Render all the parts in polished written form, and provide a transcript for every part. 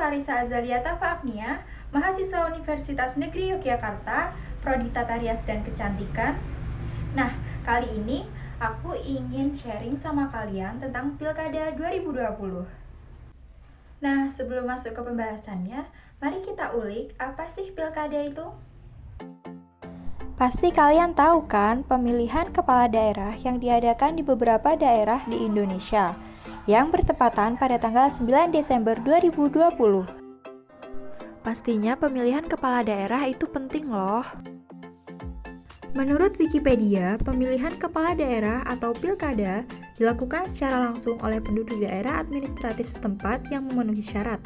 Clarissa Azalia Tafagnia, mahasiswa Universitas Negeri Yogyakarta, Prodi Tata Rias dan Kecantikan. Nah, kali ini aku ingin sharing sama kalian tentang Pilkada 2020. Nah, sebelum masuk ke pembahasannya, mari kita ulik apa sih Pilkada itu? Pasti kalian tahu kan pemilihan kepala daerah yang diadakan di beberapa daerah di Indonesia yang bertepatan pada tanggal 9 Desember 2020. Pastinya pemilihan kepala daerah itu penting loh. Menurut Wikipedia, pemilihan kepala daerah atau pilkada dilakukan secara langsung oleh penduduk daerah administratif setempat yang memenuhi syarat.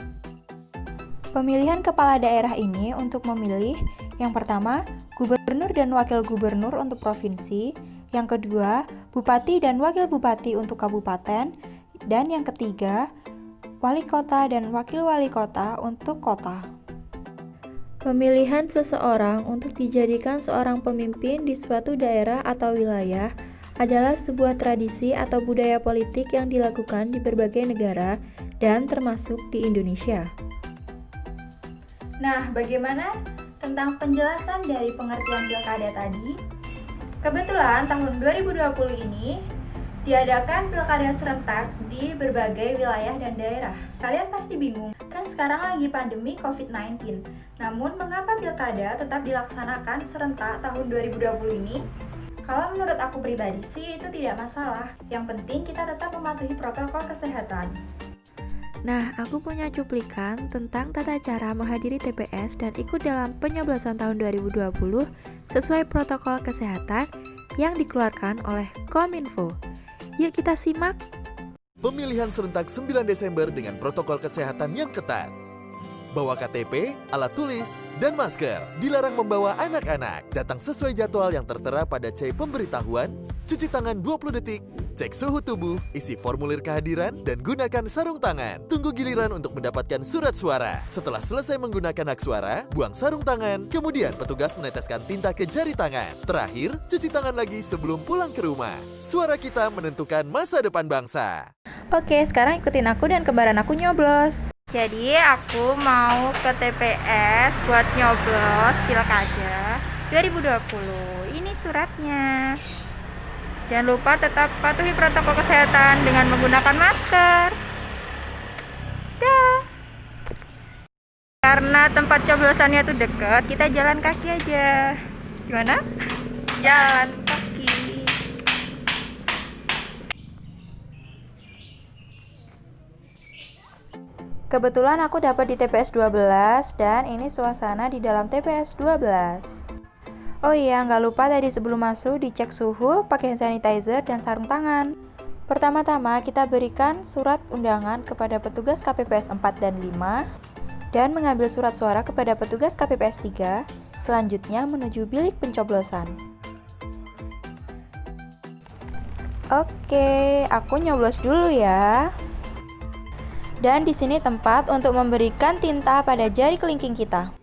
Pemilihan kepala daerah ini untuk memilih yang pertama, gubernur dan wakil gubernur untuk provinsi, yang kedua, bupati dan wakil bupati untuk kabupaten, dan yang ketiga, wali kota dan wakil wali kota untuk kota. Pemilihan seseorang untuk dijadikan seorang pemimpin di suatu daerah atau wilayah adalah sebuah tradisi atau budaya politik yang dilakukan di berbagai negara dan termasuk di Indonesia. Nah, bagaimana tentang penjelasan dari pengertian pilkada tadi? Kebetulan tahun 2020 ini diadakan pilkada serentak di berbagai wilayah dan daerah. Kalian pasti bingung, kan sekarang lagi pandemi COVID-19. Namun, mengapa pilkada tetap dilaksanakan serentak tahun 2020 ini? Kalau menurut aku pribadi sih, itu tidak masalah. Yang penting kita tetap mematuhi protokol kesehatan. Nah, aku punya cuplikan tentang tata cara menghadiri TPS dan ikut dalam penyoblosan tahun 2020 sesuai protokol kesehatan yang dikeluarkan oleh Kominfo. Yuk kita simak. Pemilihan serentak 9 Desember dengan protokol kesehatan yang ketat. Bawa KTP, alat tulis, dan masker. Dilarang membawa anak-anak. Datang sesuai jadwal yang tertera pada C pemberitahuan. Cuci tangan 20 detik. Cek suhu tubuh, isi formulir kehadiran, dan gunakan sarung tangan. Tunggu giliran untuk mendapatkan surat suara. Setelah selesai menggunakan hak suara, buang sarung tangan. Kemudian petugas meneteskan tinta ke jari tangan. Terakhir, cuci tangan lagi sebelum pulang ke rumah. Suara kita menentukan masa depan bangsa. Oke, sekarang ikutin aku dan kembaran aku nyoblos. Jadi aku mau ke TPS buat nyoblos Pilkada 2020. Ini suratnya. Jangan lupa tetap patuhi protokol kesehatan dengan menggunakan masker. Dah. Karena tempat coblosannya tuh deket, kita jalan kaki aja. Gimana? Jalan kaki. Kebetulan aku dapat di TPS 12 dan ini suasana di dalam TPS 12. Oh iya, nggak lupa tadi sebelum masuk dicek suhu, pakai hand sanitizer dan sarung tangan. Pertama-tama kita berikan surat undangan kepada petugas KPPS 4 dan 5 dan mengambil surat suara kepada petugas KPPS 3. Selanjutnya menuju bilik pencoblosan. Oke, aku nyoblos dulu ya. Dan di sini tempat untuk memberikan tinta pada jari kelingking kita.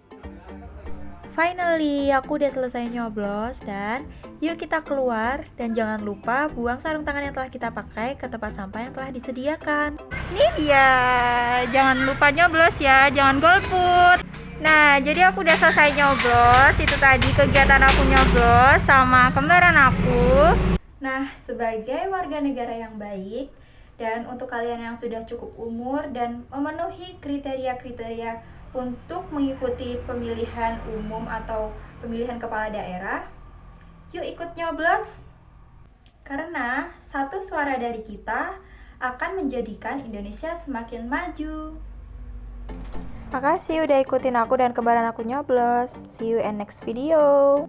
Finally, aku udah selesai nyoblos dan yuk kita keluar dan jangan lupa buang sarung tangan yang telah kita pakai ke tempat sampah yang telah disediakan. Ini dia, jangan lupa nyoblos ya, jangan golput. Nah, jadi aku udah selesai nyoblos, itu tadi kegiatan aku nyoblos sama kembaran aku. Nah, sebagai warga negara yang baik, dan untuk kalian yang sudah cukup umur dan memenuhi kriteria-kriteria untuk mengikuti pemilihan umum atau pemilihan kepala daerah, yuk ikut nyoblos. Karena satu suara dari kita akan menjadikan Indonesia semakin maju. Makasih udah ikutin aku dan kembaran aku nyoblos. See you in next video.